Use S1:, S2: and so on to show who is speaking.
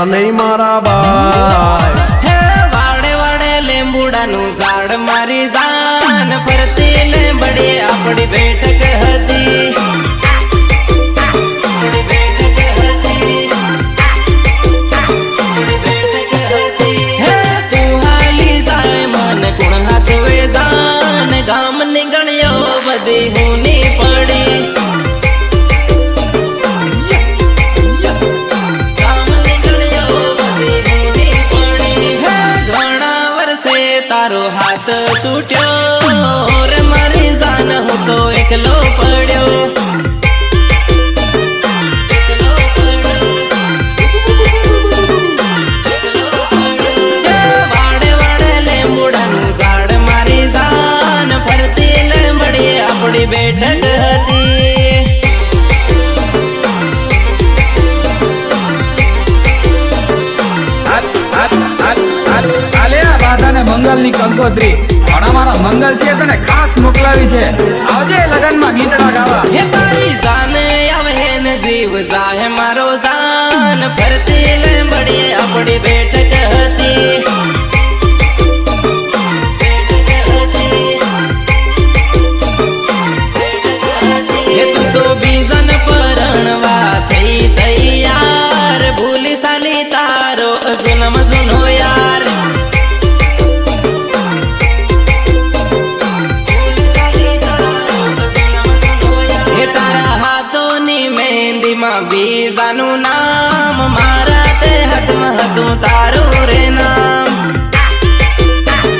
S1: नहीं मारा भाई
S2: हे वाड़े वाड़े लेंबुड़ा नु झाड़ मारी जान फरती लेंबड़ी अपनी बैठक हती हे तू हाली जाए मन कुण हसवे जान गाम निगलियो बदी होनी पड़ी तारो हाथ सूट्यो और मारी जान हूँ तो एकलो पड़्यो वाड़े वाड़े लेंबुड़ा नु झाड़ मारी जान फरती लेंबड़ी अपनी बैठक हती
S3: मंगल नी कंकोत्री और हमारा मंगल छे तने खास मोकलावी छे आवजे लगन में गीतड़ा गावा
S2: हे तारी जान आवे न जीव जाहे मारो जान फरते